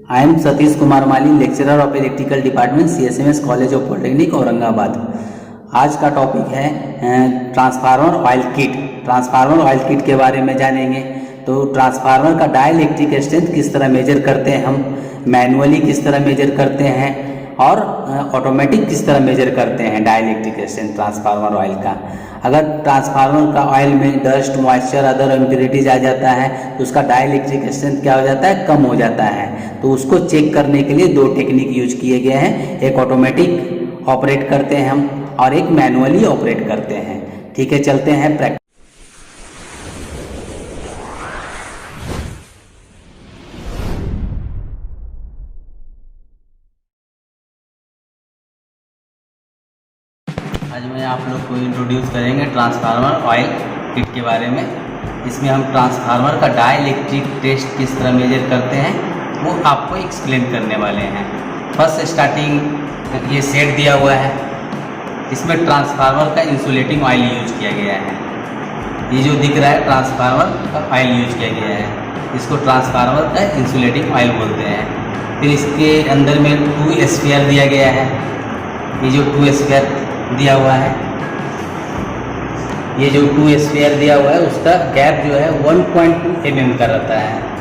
I am Satish Kumar Mali, lecturer of electrical department, CSMS college of polytechnic Aurangabad. आज का topic है transformer oil kit. Transformer oil kit के बारे में जानेंगे। तो ट्रांसफार्मर का डाइलेक्ट्रिक स्ट्रेंथ किस तरह मेजर करते हैं हम, मैनुअली किस तरह मेजर करते हैं और ऑटोमेटिक किस तरह मेजर करते हैं डाइलेक्ट्रिक स्ट्रेंथ ट्रांसफार्मर ऑयल का। अगर ट्रांसफार्मर का ऑयल में डस्ट, मॉइस्चर, अदर इम्प्योरिटीज आ जाता है तो उसका डाइलेक्ट्रिक स्ट्रेंथ क्या हो जाता है, कम हो जाता है। तो उसको चेक करने के लिए दो टेक्निक यूज किए गए हैं, एक ऑटोमेटिक ऑपरेट करते हैं हम और एक मैनुअली ऑपरेट करते हैं। ठीक है, चलते हैं प्रैक्टिस। आज मैं आप लोग को इंट्रोड्यूस करेंगे ट्रांसफार्मर ऑयल किट के बारे में। इसमें हम ट्रांसफार्मर का डाइलेक्ट्रिक टेस्ट किस तरह मेजर करते हैं वो आपको एक्सप्लेन करने वाले हैं। फर्स्ट स्टार्टिंग ये सेट दिया हुआ है, इसमें ट्रांसफार्मर का इंसुलेटिंग ऑयल यूज किया गया है। ये जो दिख रहा है ट्रांसफार्मर का ऑयल यूज किया गया है, इसको ट्रांसफार्मर का इंसुलेटिंग ऑयल बोलते हैं। फिर इसके अंदर में 2 स्फीयर दिया गया है। ये जो 2 स्फीयर दिया हुआ है, ये जो 2 स्फीयर दिया हुआ है उसका गैप जो है 1.2 mm का रहता है।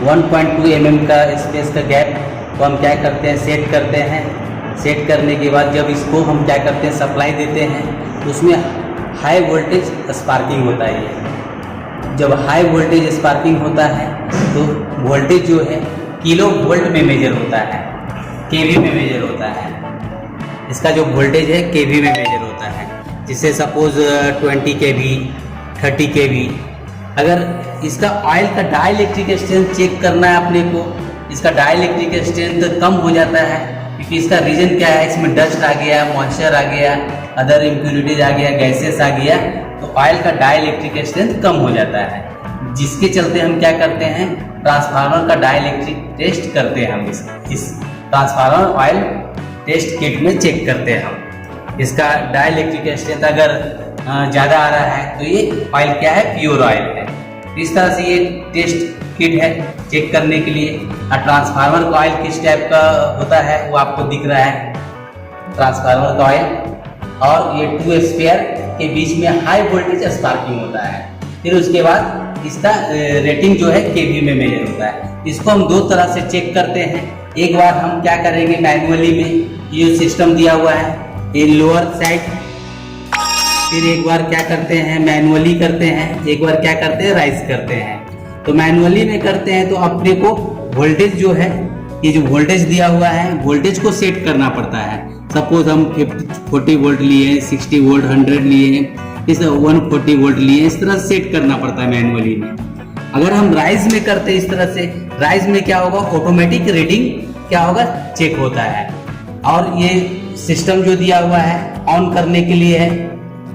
1.2 mm का स्पेस का गैप को हम क्या करते हैं, सेट करते हैं। सेट करने के बाद जब इसको हम क्या करते हैं, सप्लाई देते हैं, तो उसमें हाई वोल्टेज स्पार्किंग होता है। जब हाई वोल्टेज स्पार्किंग होता है तो वोल्टेज जो है किलो वोल्ट में मेजर होता है, केवी में मेजर होता है। इसका जो वोल्टेज है केवी में मेजर होता है। जिससे सपोज 20 kV, 30 kV। अगर इसका ऑयल का डाइलेक्ट्रिक स्ट्रेंथ चेक करना है अपने को, इसका डाइलेक्ट्रिक स्ट्रेंथ कम हो जाता है क्योंकि इसका रीजन क्या है, इसमें डस्ट आ गया, मॉइस्चर आ गया, अदर इम्प्योरिटीज आ गया, गैसेस आ गया, तो ऑयल का डाइलेक्ट्रिक स्ट्रेंथ कम हो जाता है। जिसके चलते हम क्या करते हैं, ट्रांसफार्मर का डाइलेक्ट्रिक टेस्ट करते हैं। हम इस ट्रांसफार्मर ऑयल टेस्ट किट में चेक करते हैं हम। इसका डाइलेक्ट्रिक स्ट्रेंथ अगर ज़्यादा आ रहा है तो ये ऑयल क्या है, प्योर ऑयल है। इस तरह से ये टेस्ट किट है चेक करने के लिए। और ट्रांसफार्मर का ऑयल किस टाइप का होता है वो आपको दिख रहा है, ट्रांसफार्मर का ऑयल। और ये 2 स्फीयर के बीच में हाई वोल्टेज स्पार्किंग होता है। फिर उसके बाद इसका रेटिंग जो है केवी में मेजर होता है। इसको हम 2 तरह से चेक करते हैं। एक बार हम क्या करेंगे, मैनुअली में ये सिस्टम दिया हुआ है, ये लोअर साइड। फिर एक बार क्या करते हैं, मैनुअली करते हैं, एक बार क्या करते हैं, राइज करते हैं। तो मैनुअली में करते हैं तो अपने को वोल्टेज जो है, ये जो वोल्टेज दिया हुआ है, वोल्टेज को सेट करना पड़ता है। सपोज हम 40 वोल्ट लिए, 60 वोल्ट, 100 लिए, इस 140 वोल्ट लिए, इस तरह सेट करना पड़ता है मैनुअली में। अगर हम राइज में करते हैं इस तरह से, राइज में क्या होगा, ऑटोमेटिक रीडिंग क्या होगा, चेक होता है। और ये सिस्टम जो दिया हुआ है ऑन करने के लिए है,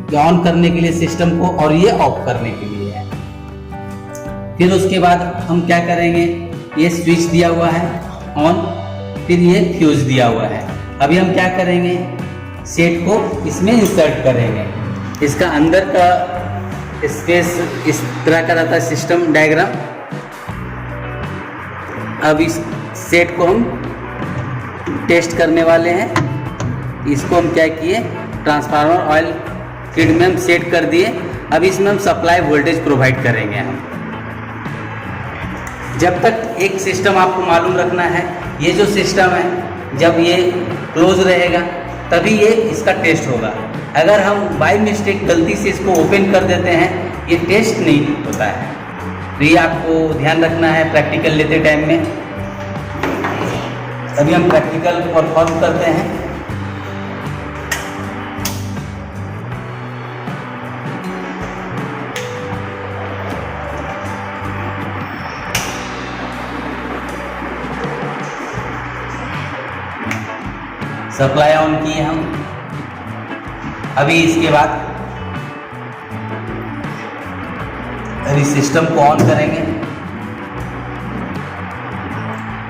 ये ऑन करने के लिए सिस्टम को, और ये ऑफ करने के लिए है। फिर उसके बाद हम क्या करेंगे, ये स्विच दिया हुआ है ऑन, फिर ये फ्यूज दिया हुआ है। अभी हम क्या करेंगे, सेट को इसमें इंसर्ट करेंगे। इसका अंदर का स्पेस इस तरह का रहता है सिस्टम डायग्राम। अब इस सेट को हम टेस्ट करने वाले हैं। इसको हम क्या किए, ट्रांसफार्मर ऑयल किट में हम सेट कर दिए। अब इसमें हम सप्लाई वोल्टेज प्रोवाइड करेंगे हम। जब तक एक सिस्टम आपको मालूम रखना है, ये जो सिस्टम है जब ये क्लोज रहेगा तभी ये इसका टेस्ट होगा। अगर हम बाय मिस्टेक गलती से इसको ओपन कर देते हैं, ये टेस्ट नहीं होता है। तो ये आपको ध्यान रखना है प्रैक्टिकल लेते टाइम में। अभी हम प्रैक्टिकल परफॉर्म करते हैं। सप्लाई ऑन किए हम। अभी इसके बाद अभी सिस्टम को ऑन करेंगे।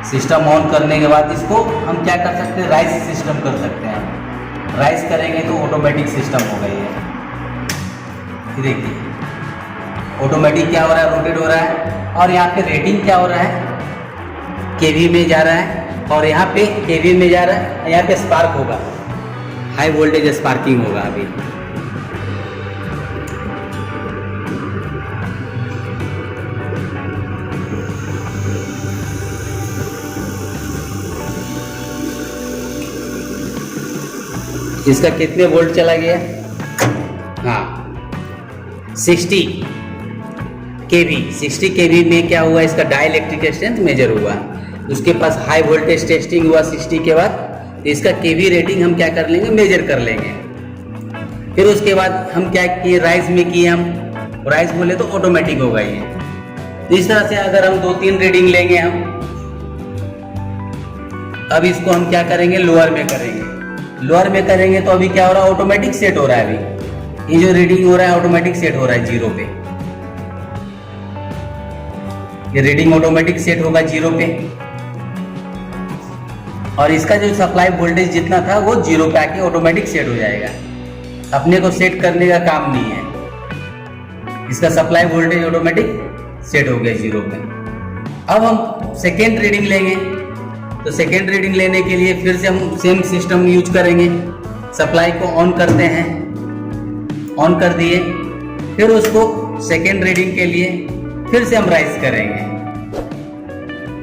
सिस्टम ऑन करने के बाद इसको हम क्या कर सकते हैं, राइज सिस्टम कर सकते हैं। राइज करेंगे तो ऑटोमेटिक सिस्टम हो गई है। देखिए ऑटोमेटिक क्या हो रहा है, रोटेट हो रहा है। और यहाँ पे रेटिंग क्या हो रहा है, केवी में जा रहा है और यहाँ पे केवी में जा रहा है, यहाँ पे स्पार्क होगा, हाई वोल्टेज स्पार्किंग होगा अभी। इसका कितने वोल्ट चला गया? हाँ 60 केवी। 60 केवी में क्या हुआ, इसका डाइलेक्ट्रिक स्ट्रेंथ मेजर हुआ। उसके पास हाई वोल्टेज टेस्टिंग हुआ 60 के बाद, तो इसका केवी रेटिंग हम क्या कर लेंगे, मेजर कर लेंगे। फिर उसके बाद हम क्या किए, राइज में किए हम, राइज बोले तो ऑटोमेटिक होगा ये। तो इस तरह से अगर हम 2-3 रीडिंग लेंगे हम, अब इसको हम क्या करेंगे, लोअर में करेंगे। लोअर में करेंगे तो अभी क्या हो रहा है, ऑटोमेटिक सेट हो रहा है। अभी ये जो रीडिंग हो रहा है ऑटोमेटिक सेट हो रहा है 0 पे। ये रीडिंग ऑटोमेटिक सेट होगा 0 पे, और इसका जो सप्लाई वोल्टेज जितना था वो 0 पे आके ऑटोमेटिक सेट हो जाएगा। अपने को सेट करने का काम नहीं है, इसका सप्लाई वोल्टेज ऑटोमेटिक सेट हो गया 0 पे। अब हम सेकेंड रीडिंग लेंगे, तो सेकेंड रीडिंग लेने के लिए फिर से हम सेम सिस्टम यूज करेंगे। सप्लाई को ऑन करते हैं, ऑन कर दिए, फिर उसको सेकेंड रीडिंग के लिए फिर से हम राइज करेंगे।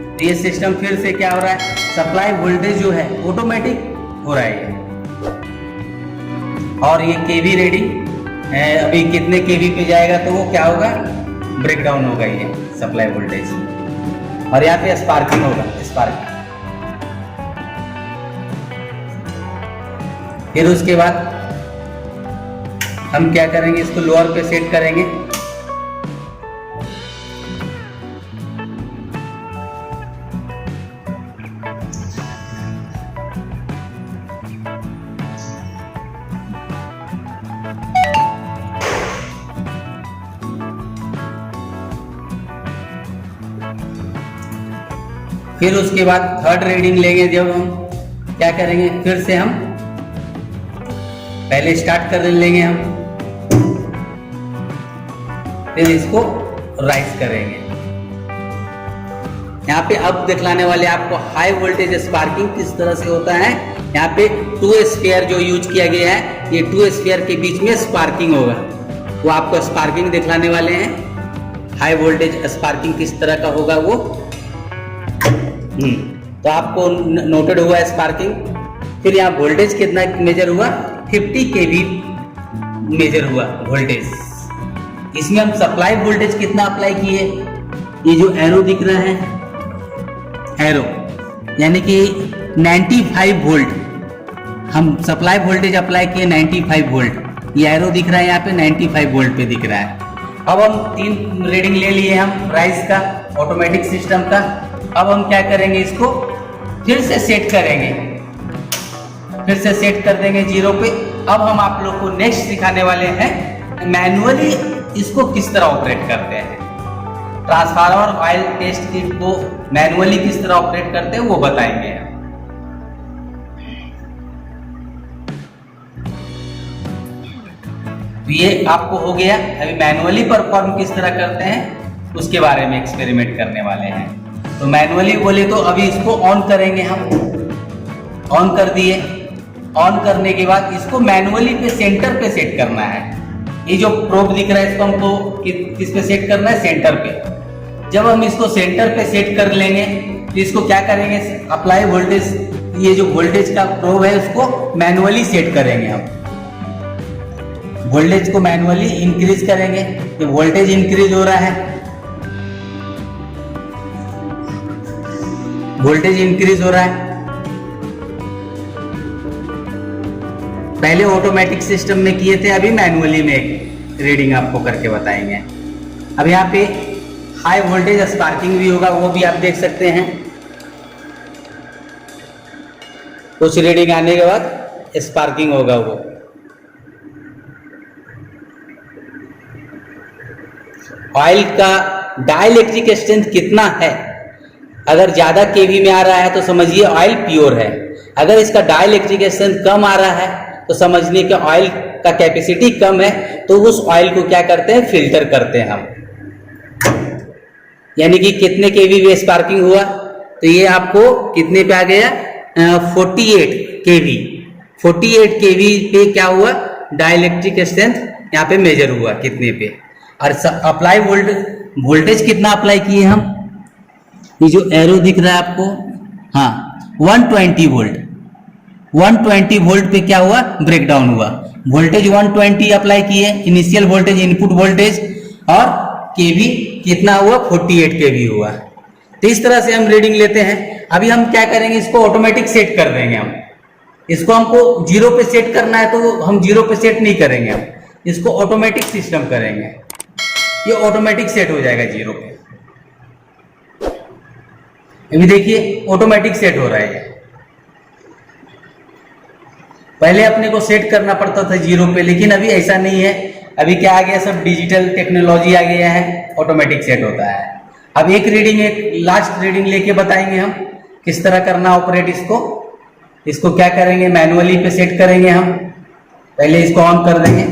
तो ये सिस्टम फिर से क्या हो रहा है, सप्लाई वोल्टेज जो है ऑटोमेटिक हो रहा है। और ये केवी रीडिंग अभी कितने केवी पे जाएगा तो वो क्या होगा, ब्रेक डाउन होगा ये सप्लाई वोल्टेज, और यहाँ पे स्पार्किंग होगा, स्पार्किंग। फिर उसके बाद हम क्या करेंगे, इसको लोअर पे सेट करेंगे। फिर उसके बाद थर्ड रीडिंग लेंगे। जब हम क्या करेंगे, फिर से हम पहले स्टार्ट कर लेंगे हम, फिर इसको राइज करेंगे। यहाँ पे अब दिखलाने वाले आपको हाई वोल्टेज स्पार्किंग किस तरह से होता है। यहाँ पे 2 स्फीयर जो यूज किया गया है, ये 2 स्फीयर के बीच में स्पार्किंग होगा, वो आपको स्पार्किंग दिखलाने वाले हैं। हाई वोल्टेज स्पार्किंग किस तरह का होगा वो, तो आपको नोटेड हुआ स्पार्किंग। फिर यहाँ वोल्टेज कितना मेजर हुआ, 50 केवी मेजर हुआ वोल्टेज। इसमें हम सप्लाई वोल्टेज कितना अप्लाई किए, ये जो एरो दिख रहा है, एरो यानी कि 95 वोल्ट हम सप्लाई वोल्टेज अप्लाई किए, 95 वोल्ट। ये एरो दिख रहा है यहाँ पे 95 वोल्ट पे दिख रहा है। अब हम 3 रीडिंग ले लिए हम राइज का, ऑटोमेटिक सिस्टम का। अब हम क्या करेंगे, इसको फिर से सेट करेंगे, फिर से सेट कर देंगे 0 पे। अब हम आप लोग को नेक्स्ट सिखाने वाले हैं मैनुअली इसको किस तरह ऑपरेट करते हैं। ट्रांसफार्मर ऑयल टेस्ट किट को मैनुअली किस तरह ऑपरेट करते हैं वो बताएंगे। तो ये आपको हो गया। अभी मैनुअली परफॉर्म किस तरह करते हैं उसके बारे में एक्सपेरिमेंट करने वाले हैं। तो मैनुअली बोले तो अभी इसको ऑन करेंगे हम, ऑन कर दिए। ऑन करने के बाद इसको मैनुअली पे सेंटर पे सेट करना है। ये जो प्रोब दिख रहा है इसको हमको किस पे सेट करना है, सेंटर पे। जब हम इसको सेंटर पे सेट कर लेंगे तो इसको क्या करेंगे, अप्लाई वोल्टेज, ये जो वोल्टेज का प्रोब है उसको मैनुअली सेट करेंगे हम। वोल्टेज को मैनुअली इंक्रीज करेंगे। ये वोल्टेज इंक्रीज हो रहा है, वोल्टेज इंक्रीज हो रहा है। पहले ऑटोमेटिक सिस्टम में किए थे, अभी मैनुअली में एक रीडिंग आपको करके बताएंगे। अब यहाँ पे हाई वोल्टेज स्पार्किंग भी होगा, वो भी आप देख सकते हैं। कुछ रीडिंग आने के बाद स्पार्किंग होगा वो। ऑयल का डाइलेक्ट्रिक स्ट्रेंथ कितना है, अगर ज्यादा केवी में आ रहा है तो समझिए ऑयल प्योर है। अगर इसका डाइलेक्ट्रिक स्ट्रेंथ कम आ रहा है तो समझने के ऑयल का कैपेसिटी कम है, तो उस ऑयल को क्या करते हैं, फिल्टर करते हैं हम। यानी कि कितने केवी में स्पार्किंग हुआ, तो ये आपको कितने पे आ गया, 48 केवी। 48 केवी पे क्या हुआ, डाइलेक्ट्रिक स्ट्रेंथ यहाँ पे मेजर हुआ कितने पे। और अप्लाई वोल्टेज कितना अप्लाई किए हम, ये जो एरो दिख रहा है आपको, हाँ 120 वोल्ट। 120 वोल्ट पे क्या हुआ, ब्रेकडाउन हुआ। वोल्टेज 120 अप्लाई किए, इनिशियल वोल्टेज इनपुट वोल्टेज, और केवी कितना हुआ, 48 केवी हुआ। तो इस तरह से हम रीडिंग लेते हैं। अभी हम क्या करेंगे, इसको ऑटोमेटिक सेट कर देंगे हम। इसको हमको 0 पे सेट करना है तो हम 0 पे सेट नहीं करेंगे, हम इसको ऑटोमेटिक सिस्टम करेंगे। ये ऑटोमेटिक सेट हो जाएगा 0 पे। अभी देखिए ऑटोमेटिक सेट हो रहा है। पहले अपने को सेट करना पड़ता था 0 पे, लेकिन अभी ऐसा नहीं है। अभी क्या आ गया, सब डिजिटल टेक्नोलॉजी आ गया है, ऑटोमेटिक सेट होता है। अब एक लास्ट रीडिंग लेके बताएंगे हम किस तरह करना ऑपरेट इसको क्या करेंगे, मैनुअली पे सेट करेंगे हम। पहले इसको ऑन कर देंगे,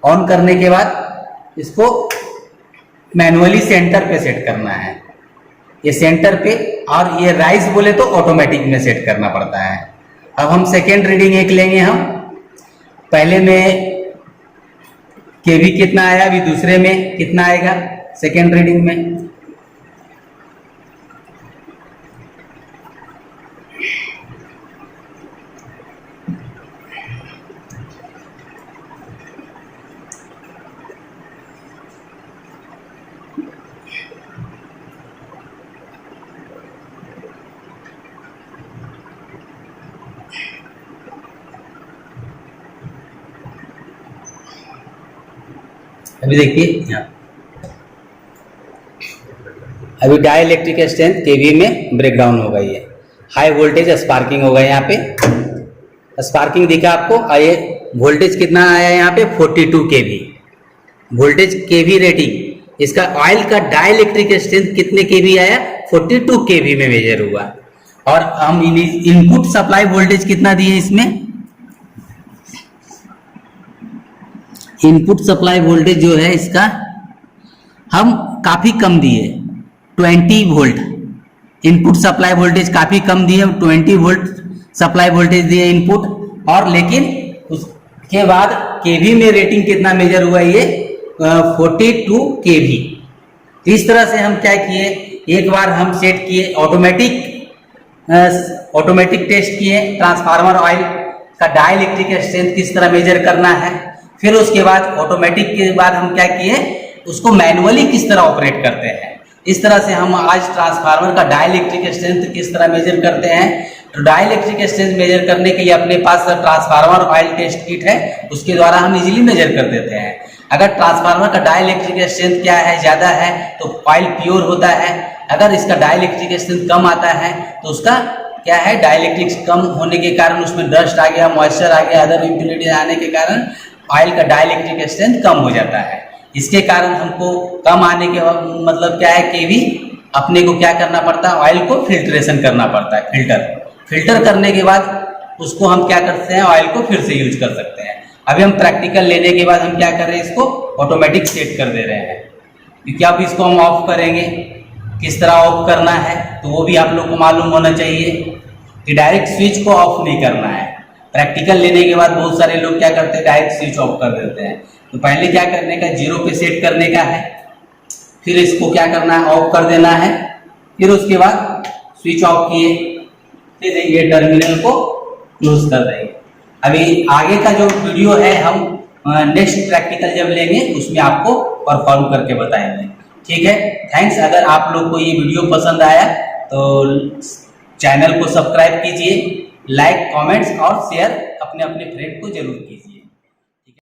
ऑन करने के बाद इसको मैनुअली सेंटर पे सेट करना है, ये सेंटर पे। और ये राइज बोले तो ऑटोमेटिक में सेट करना पड़ता है। अब हम सेकेंड रीडिंग एक लेंगे हम। पहले में केवी कितना आया, अभी दूसरे में कितना आएगा सेकेंड रीडिंग में। अभी देखिए यहाँ, अभी डाइलेक्ट्रिक स्ट्रेंथ केवी में ब्रेकडाउन हो गई है। हाई वोल्टेज स्पार्किंग हो गया यहाँ पे, स्पार्किंग दिखा आपको। आइए वोल्टेज कितना आया यहाँ पे, 42 केवी वोल्टेज केवी रेटिंग। इसका ऑयल का डाइलेक्ट्रिक स्ट्रेंथ कितने केवी आया, 42 केवी में मेजर हुआ। और हम इनपुट सप्लाई वोल्टेज कितना दिए इसमें, इनपुट सप्लाई वोल्टेज जो है इसका हम काफी कम दिए, 20 वोल्ट। इनपुट सप्लाई वोल्टेज काफी कम दिए, 20 वोल्ट सप्लाई वोल्टेज दिए इनपुट। और लेकिन उसके बाद केवी में रेटिंग कितना मेजर हुआ, ये 42 केवी। इस तरह से हम क्या किए, एक बार हम सेट किए, ऑटोमेटिक टेस्ट किए, ट्रांसफार्मर ऑयल का डाइलेक्ट्रिक स्ट्रेंथ किस तरह मेजर करना है। फिर उसके बाद ऑटोमेटिक के बाद हम क्या किए, उसको मैनुअली किस तरह ऑपरेट करते हैं। इस तरह से हम आज ट्रांसफार्मर का डाइलेक्ट्रिक स्ट्रेंथ किस तरह मेजर करते हैं। तो डाइलेक्ट्रिक स्ट्रेंथ मेजर करने के लिए अपने पास ट्रांसफार्मर ऑयल टेस्ट किट है, उसके द्वारा हम इजीली मेजर कर देते हैं। अगर ट्रांसफार्मर का डाइलेक्ट्रिक स्ट्रेंथ क्या है, ज़्यादा है तो ऑयल प्योर होता है। अगर इसका डाइलेक्ट्रिक स्ट्रेंथ कम आता है तो उसका क्या है, डाइलेक्ट्रिक कम होने के कारण उसमें डस्ट आ गया, मॉइस्चर आ गया, अदर इम्प्योरिटी आने के कारण ऑयल का डाइलेक्ट्रिक स्ट्रेंथ कम हो जाता है। इसके कारण हमको कम आने के मतलब क्या है, केवी अपने को क्या करना पड़ता है, ऑयल को फिल्ट्रेशन करना पड़ता है। फिल्टर करने के बाद उसको हम क्या करते हैं, ऑयल को फिर से यूज कर सकते हैं। अभी हम प्रैक्टिकल लेने के बाद हम क्या कर रहे हैं, इसको ऑटोमेटिक सेट कर दे रहे हैं। क्योंकि अब इसको हम ऑफ करेंगे, किस तरह ऑफ करना है तो वो भी आप लोग को मालूम होना चाहिए कि डायरेक्ट स्विच को ऑफ नहीं करना है। प्रैक्टिकल लेने के बाद बहुत सारे लोग क्या करते हैं, डायरेक्ट स्विच ऑफ कर देते हैं। तो पहले क्या करने का, 0 पे सेट करने का है, फिर इसको क्या करना है, ऑफ कर देना है। फिर उसके बाद स्विच ऑफ किए, फिर ये टर्मिनल को क्लोज कर देंगे। अभी आगे का जो वीडियो है हम नेक्स्ट प्रैक्टिकल जब लेंगे उसमें आपको परफॉर्म करके बताएंगे। ठीक है, थैंक्स। अगर आप लोग को ये वीडियो पसंद आया तो चैनल को सब्सक्राइब कीजिए, लाइक, कमेंट्स और शेयर अपने अपने फ्रेंड को जरूर कीजिए।